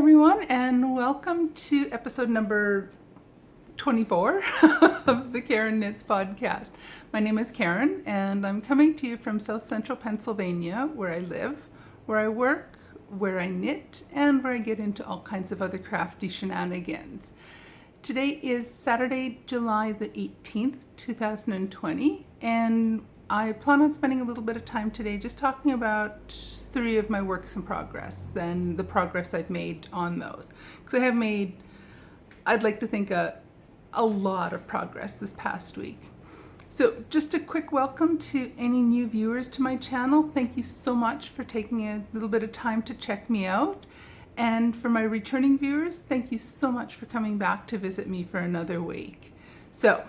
everyone, and welcome to episode number 24 of the Karen Knits podcast. My name is Karen, and I'm coming to you from South Central Pennsylvania, where I live, where I work, where I knit, and where I get into all kinds of other crafty shenanigans. Today is Saturday, July the 18th, 2020, and I plan on spending a little bit of time today just talking about three of my works in progress and the progress I've made on those. Because I have made, I'd like to think, a lot of progress this past week. So just a quick welcome to any new viewers to my channel. Thank you so much for taking a little bit of time to check me out. And for my returning viewers, thank you so much for coming back to visit me for another week. So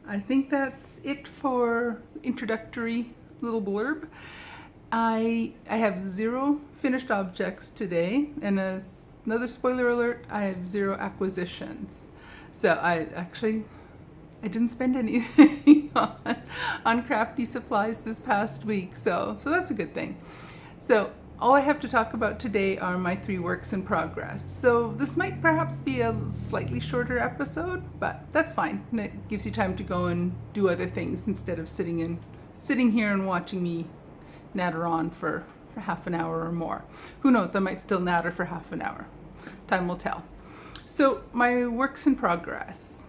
I think that's it for introductory little blurb. I have 0 finished objects today, and another spoiler alert, I have 0 acquisitions. So I didn't spend anything on crafty supplies this past week, so that's a good thing. So all I have to talk about today are my 3 works in progress. So this might perhaps be a slightly shorter episode, but that's fine. It gives you time to go and do other things instead of sitting here and watching me natter on for half an hour or more. Who knows, I might still natter for half an hour. Time will tell. So my works in progress.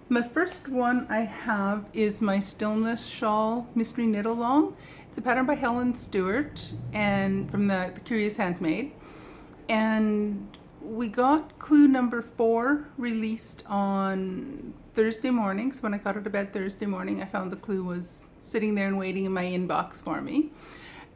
The first one I have is my Stillness Shawl Mystery Knit Along. It's a pattern by Helen Stewart and from the Curious Handmade. And we got clue number 4 released on Thursday morning. So when I got out of bed Thursday morning, I found the clue was sitting there and waiting in my inbox for me.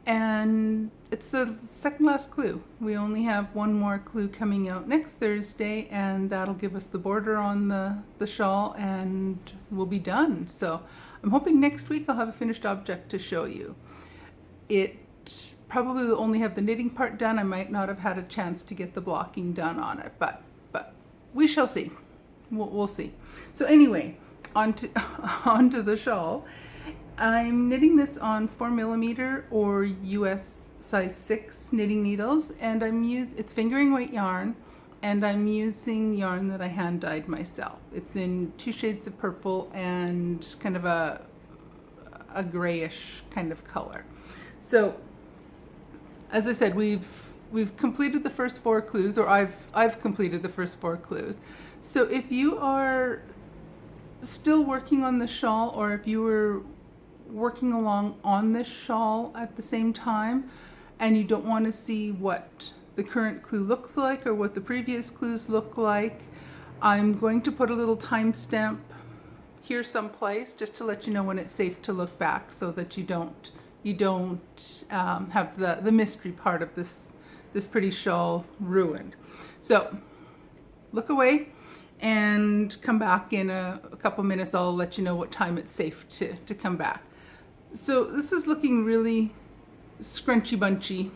And it's the second last clue. We only have one more clue coming out next Thursday, and that'll give us the border on the shawl, and we'll be done. So I'm hoping next week I'll have a finished object to show you. It probably will only have the knitting part done. I might not have had a chance to get the blocking done on it, but we shall see. We'll see. So anyway, onto the shawl. I'm knitting this on 4mm or US size 6 knitting needles, and it's fingering weight yarn, and I'm using yarn that I hand dyed myself. It's in 2 shades of purple and kind of a grayish kind of color. So as I said, we've completed the first 4 clues, or I've completed the first 4 clues. So if you are still working on the shawl, or if you were working along on this shawl at the same time and you don't want to see what the current clue looks like or what the previous clues look like, I'm going to put a little timestamp here someplace just to let you know when it's safe to look back, so that you don't have the mystery part of this pretty shawl ruined. So look away and come back in a couple minutes. I'll let you know what time it's safe to come back. So this is looking really scrunchy bunchy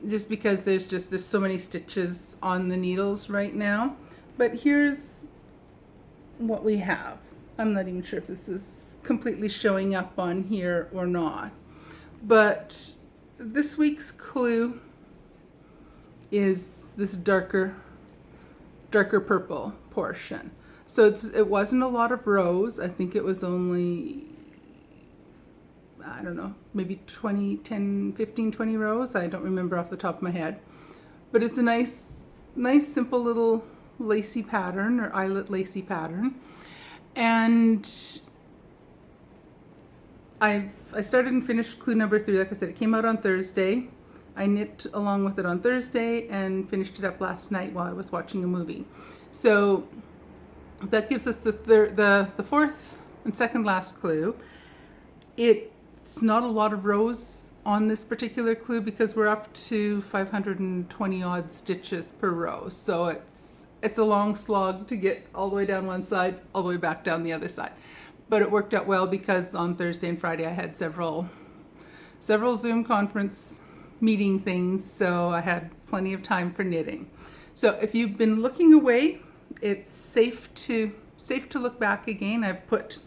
just because there's so many stitches on the needles right now. But here's what we have. I'm not even sure if this is completely showing up on here or not. But this week's clue is this darker purple portion. So it wasn't a lot of rows. I think it was only, I don't know, maybe 15, 20 rows. I don't remember off the top of my head. But it's a nice simple little lacy pattern, or eyelet lacy pattern. And I started and finished clue number 3. Like I said, it came out on Thursday. I knit along with it on Thursday and finished it up last night while I was watching a movie. So that gives us the 4th and second last clue. It's not a lot of rows on this particular clue because we're up to 520 odd stitches per row. So it's a long slog to get all the way down one side, all the way back down the other side. But it worked out well because on Thursday and Friday I had several Zoom conference meeting things, so I had plenty of time for knitting. So if you've been looking away, it's safe to look back again. I've put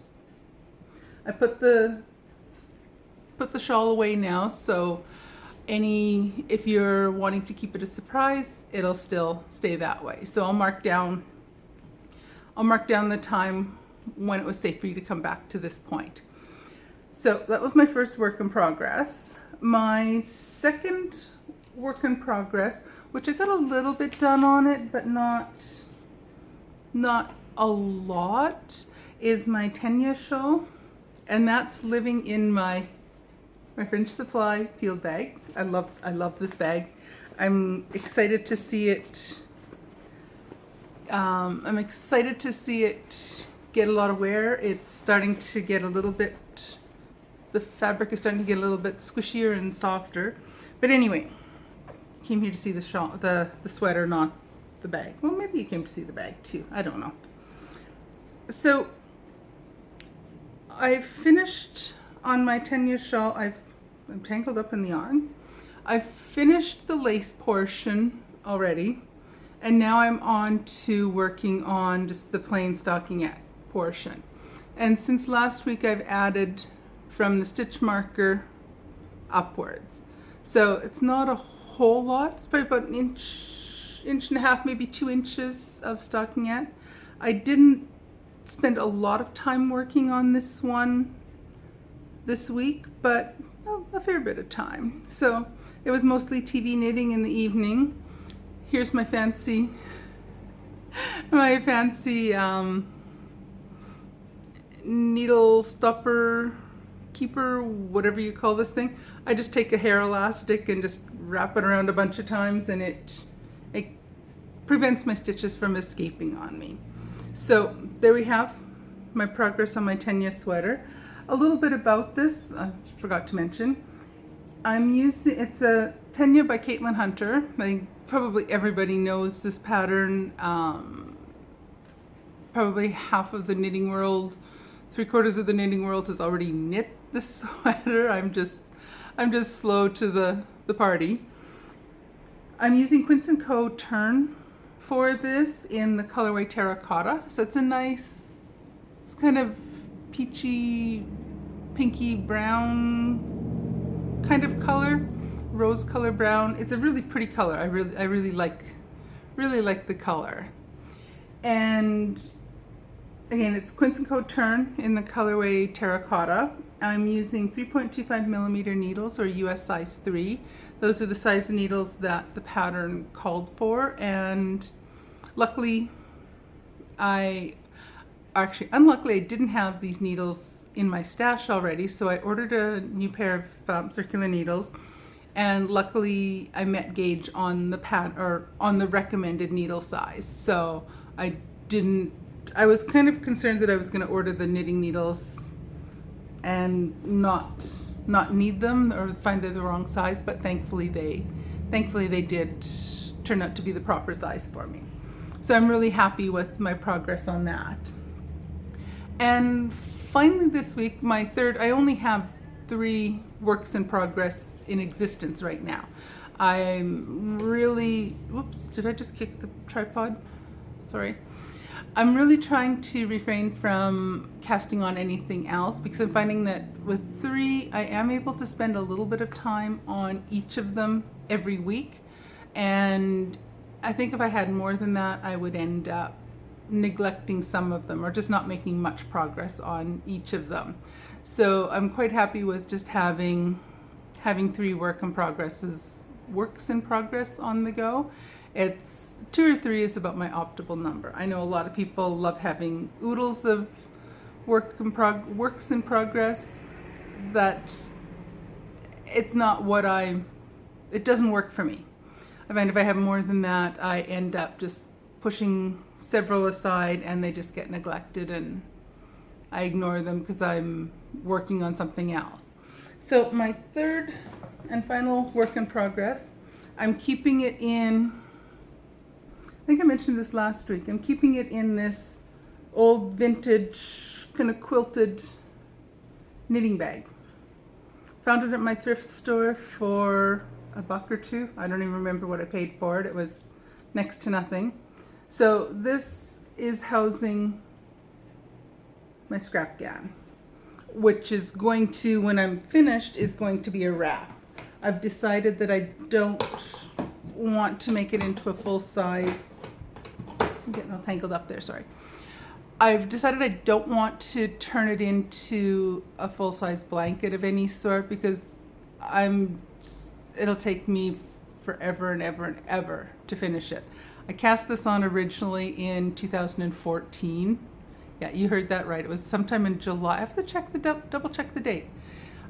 I put the shawl away now, so if you're wanting to keep it a surprise, it'll still stay that way. So I'll mark down the time when it was safe for you to come back to this point. So that was my first work in progress. My second work in progress, which I got a little bit done on it, but not a lot, is my Tenya shawl, and that's living in my French Supply field bag. I love this bag. I'm excited to see it. I'm excited to see it get a lot of wear. It's starting to get a little bit. The fabric is starting to get a little bit squishier and softer. But anyway, came here to see the shawl, the sweater, not the bag. Well, maybe you came to see the bag too. I don't know. So I've finished on my Tenya shawl. I'm tangled up in the yarn. I've finished the lace portion already, and now I'm on to working on just the plain stockinette portion. And since last week, I've added from the stitch marker upwards. So it's not a whole lot. It's probably about an inch and a half, maybe 2 inches of stockinette. I didn't spend a lot of time working on this one this week, but a fair bit of time. So it was mostly TV knitting in the evening. Here's my fancy needle stopper, keeper, whatever you call this thing. I just take a hair elastic and just wrap it around a bunch of times, and it prevents my stitches from escaping on me. So there we have my progress on my Tenya sweater. A little bit about this, I forgot to mention. It's a Tenya by Caitlin Hunter. Probably everybody knows this pattern. Probably half of the knitting world, 3/4 of the knitting world has already knit this sweater. I'm just slow to the party. I'm using Quince & Co. Turn for this in the colorway Terracotta. So it's a nice kind of peachy, pinky brown kind of color, rose color brown. It's a really pretty color. I really like the color. And again, it's Quince & Co. Turn in the colorway Terracotta. I'm using 3.25 millimeter needles, or US size 3. Those are the size of needles that the pattern called for, and unluckily I didn't have these needles in my stash already, so I ordered a new pair of circular needles, and luckily I met gauge on the recommended needle size. So I was kind of concerned that I was going to order the knitting needles and not need them or find they're the wrong size, but thankfully they did turn out to be the proper size for me. So I'm really happy with my progress on that. And finally this week, I only have 3 works in progress in existence right now. Whoops, did I just kick the tripod? Sorry. I'm really trying to refrain from casting on anything else, because I'm finding that with 3, I am able to spend a little bit of time on each of them every week. And I think if I had more than that, I would end up neglecting some of them or just not making much progress on each of them. So I'm quite happy with just having 3 works in progress on the go. It's 2 or 3 is about my optimal number. I know a lot of people love having oodles of works in progress. That it's not it doesn't work for me. I find if I have more than that, I end up just pushing several aside and they just get neglected, and I ignore them because I'm working on something else. So my third and final work in progress, I'm keeping it in, I think I mentioned this last week, I'm keeping it in this old vintage kind of quilted knitting bag. Found it at my thrift store for $1 or $2. I don't even remember what I paid for it. It was next to nothing. So this is housing my scrap gown. which is going to, when I'm finished, is going to be a wrap. I've decided that I don't want to make it into a full size. I'm getting all tangled up there, sorry. I've decided I don't want to turn it into a full size blanket of any sort because it'll take me forever and ever and ever to finish it. I cast this on originally in 2014. Yeah, you heard that right. It was sometime in July. I have to check double check the date.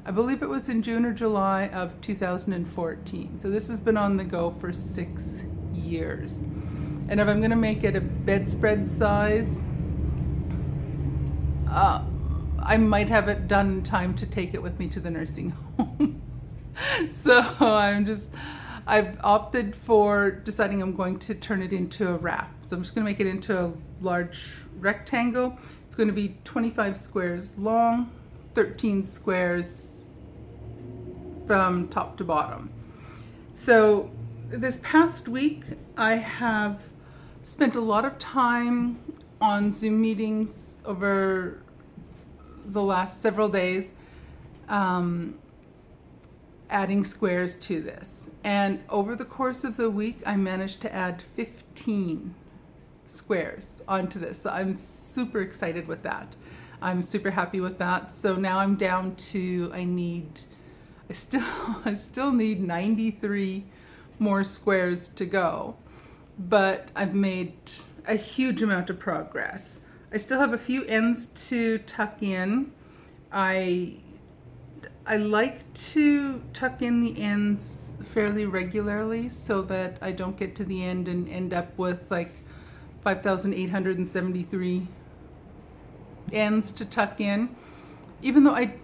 I believe it was in June or July of 2014. So this has been on the go for 6 years. And if I'm going to make it a bedspread size, I might have it done in time to take it with me to the nursing home. So I've opted for deciding I'm going to turn it into a wrap. So I'm just going to make it into a large rectangle. It's going to be 25 squares long, 13 squares from top to bottom. So this past week I have spent a lot of time on Zoom meetings over the last several days, adding squares to this. And over the course of the week, I managed to add 15 squares onto this. So I'm super excited with that. I'm super happy with that. So now I'm down to, I still need 93 more squares to go, but I've made a huge amount of progress. I still have a few ends to tuck in. I like to tuck in the ends fairly regularly so that I don't get to the end and end up with like 5,873 ends to tuck in. Even though I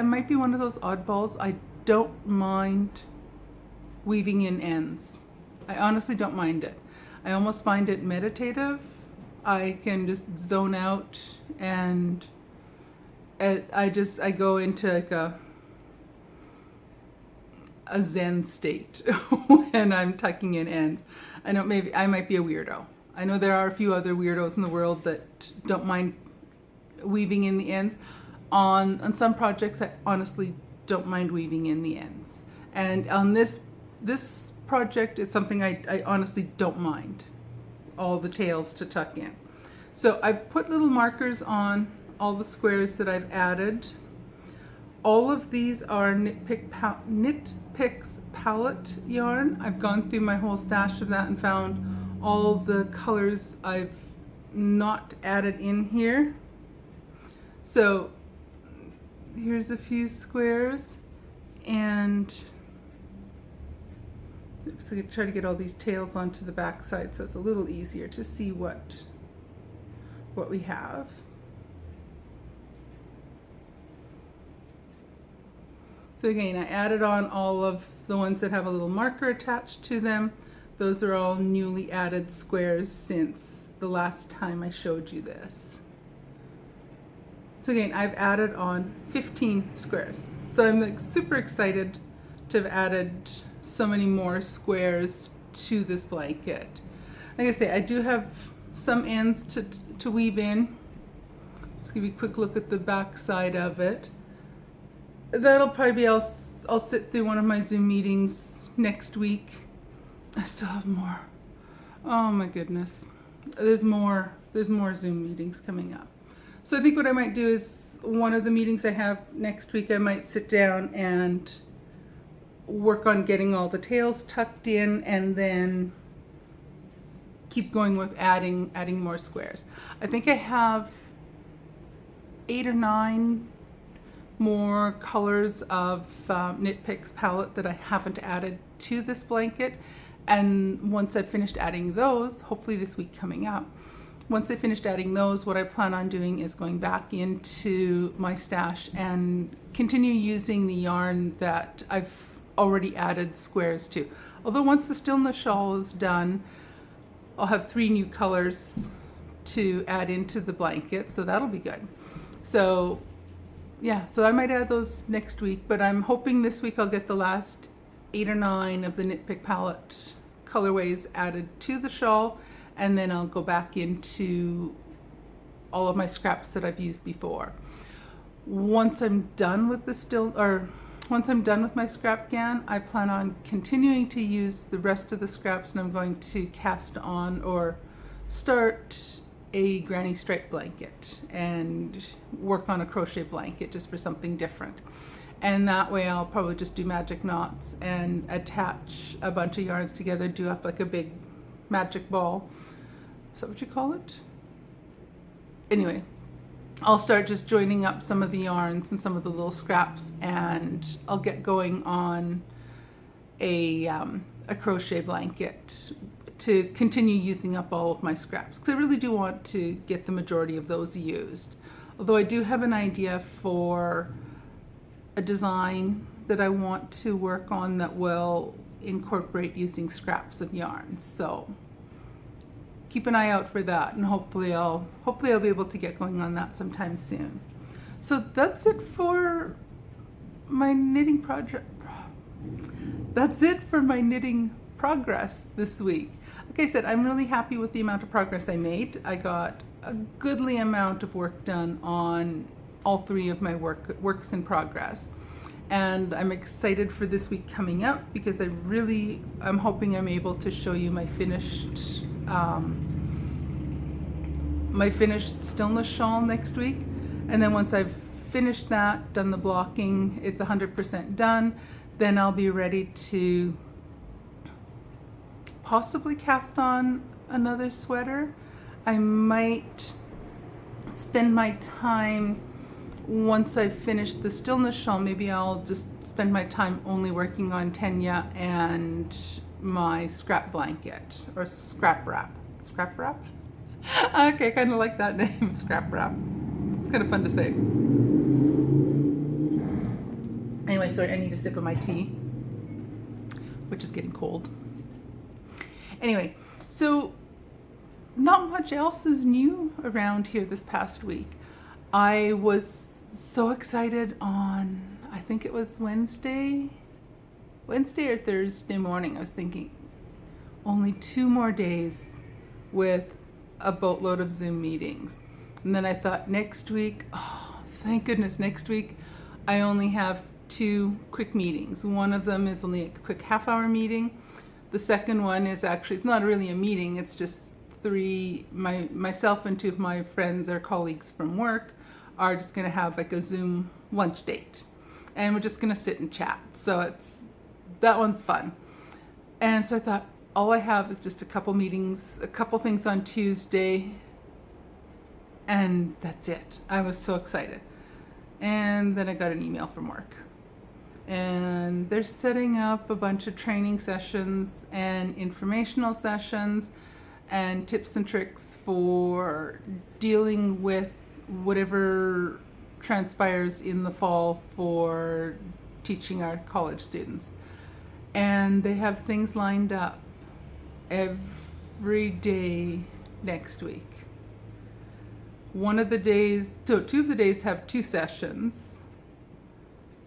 might be one of those oddballs, I don't mind weaving in ends. I honestly don't mind it. I almost find it meditative. I can just zone out and I go into like a zen state when I'm tucking in ends. I know maybe I might be a weirdo. I know there are a few other weirdos in the world that don't mind weaving in the ends. On some projects, I honestly don't mind weaving in the ends. And on this project, it's something I honestly don't mind all the tails to tuck in. So I've put little markers on all the squares that I've added. All of these are Knit Picks palette yarn. I've gone through my whole stash of that and found all the colors I've not added in here. So here's a few squares, and so I try to get all these tails onto the back side so it's a little easier to see what we have. So again, I added on all of the ones that have a little marker attached to them. Those are all newly added squares since the last time I showed you this. So again, I've added on 15 squares. So I'm like super excited to have added so many more squares to this blanket. Like I say, I do have some ends to weave in. Let's give you a quick look at the back side of it. That'll probably be, I'll sit through one of my Zoom meetings next week. I still have more. Oh my goodness. There's more Zoom meetings coming up. So I think what I might do is one of the meetings I have next week, I might sit down and work on getting all the tails tucked in and then keep going with adding more squares. I think I have 8 or 9 more colors of Knit Picks palette that I haven't added to this blanket, and once I've finished adding those, hopefully this week coming up, once I finished adding those, what I plan on doing is going back into my stash and continue using the yarn that I've already added squares to. Although once the Stillness shawl is done, I'll have 3 new colors to add into the blanket, so that'll be good. So yeah, so I might add those next week, but I'm hoping this week I'll get the last 8 or 9 of the Knit Pick palette colorways added to the shawl, and then I'll go back into all of my scraps that I've used before. once I'm done with once I'm done with my scrap GAN, I plan on continuing to use the rest of the scraps, and I'm going to cast on or start a granny stripe blanket and work on a crochet blanket just for something different. And that way I'll probably just do magic knots and attach a bunch of yarns together, do up like a big magic ball. Is that what you call it? Anyway, I'll start just joining up some of the yarns and some of the little scraps, and I'll get going on a crochet blanket to continue using up all of my scraps, because I really do want to get the majority of those used. Although I do have an idea for a design that I want to work on that will incorporate using scraps of yarn. So keep an eye out for that, and hopefully I'll be able to get going on that sometime soon. So that's it for my knitting project. That's it for my knitting progress this week. Like I said, I'm really happy with the amount of progress I made. I got a goodly amount of work done on all three of my works in progress. And I'm excited for this week coming up, because I'm hoping I'm able to show you my finished stillness shawl next week. And then once I've finished that, done the blocking, it's 100% done, then I'll be ready to possibly cast on another sweater. I might spend my time, once I've finished the stillness shawl, maybe I'll just spend my time only working on Tenya and my scrap blanket, or scrap wrap. Scrap wrap? Okay, kind of like that name, scrap wrap. It's kind of fun to say. Anyway, sorry, I need a sip of my tea, which is getting cold. Anyway, so not much else is new around here this past week. I was so excited on, I think it was Wednesday or Thursday morning. I was thinking, only 2 more days with a boatload of Zoom meetings. And then I thought, next week, oh, thank goodness, next week I only have 2 quick meetings. One of them is only a quick half-hour meeting. The second one is actually, it's not really a meeting, it's just myself and 2 of my friends or colleagues from work are just going to have like a Zoom lunch date, and we're just going to sit and chat. So that one's fun. And so I thought, all I have is just a couple meetings, a couple things on Tuesday, and that's it. I was so excited. And then I got an email from work, and they're setting up a bunch of training sessions and informational sessions and tips and tricks for dealing with whatever transpires in the fall for teaching our college students. And they have things lined up every day next week. One of the days, so 2 of the days have 2 sessions,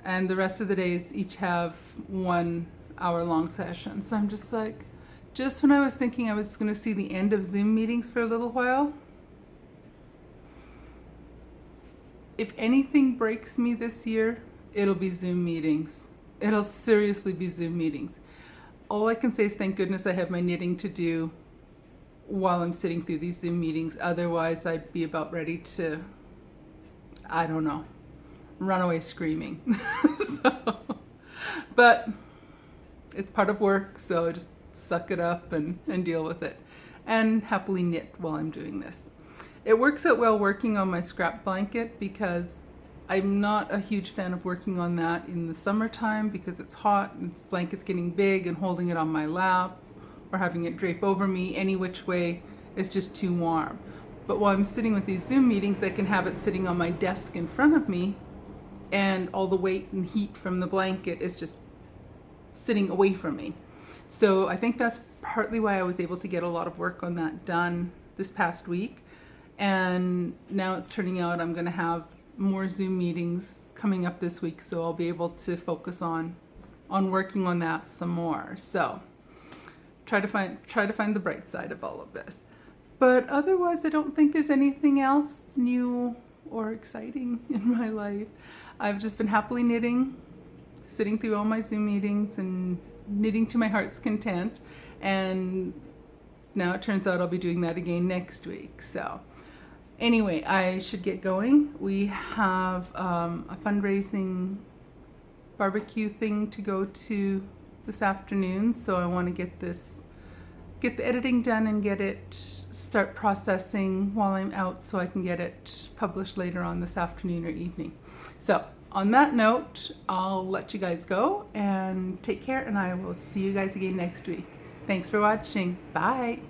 and the rest of the days each have 1 hour-long session. So I'm just like, just when I was thinking I was going to see the end of Zoom meetings for a little while, if anything breaks me this year, it'll be Zoom meetings. It'll seriously be Zoom meetings. All I can say is thank goodness I have my knitting to do while I'm sitting through these Zoom meetings. Otherwise, I'd be about ready to, I don't know, run away screaming. But it's part of work, so just suck it up and deal with it, and happily knit while I'm doing this. It works out well working on my scrap blanket, because I'm not a huge fan of working on that in the summertime because it's hot and the blanket's getting big, and holding it on my lap or having it drape over me any which way is just too warm. But while I'm sitting with these Zoom meetings, I can have it sitting on my desk in front of me, and all the weight and heat from the blanket is just sitting away from me. So I think that's partly why I was able to get a lot of work on that done this past week. And now it's turning out I'm going to have more Zoom meetings coming up this week, so I'll be able to focus on working on that some more. So try to find the bright side of all of this. But otherwise, I don't think there's anything else new or exciting in my life. I've just been happily knitting, sitting through all my Zoom meetings and knitting to my heart's content. And now it turns out I'll be doing that again next week. So anyway, I should get going. We have a fundraising barbecue thing to go to this afternoon, so I want to get the editing done and start processing while I'm out so I can get it published later on this afternoon or evening. So on that note, I'll let you guys go and take care, and I will see you guys again next week. Thanks for watching. Bye.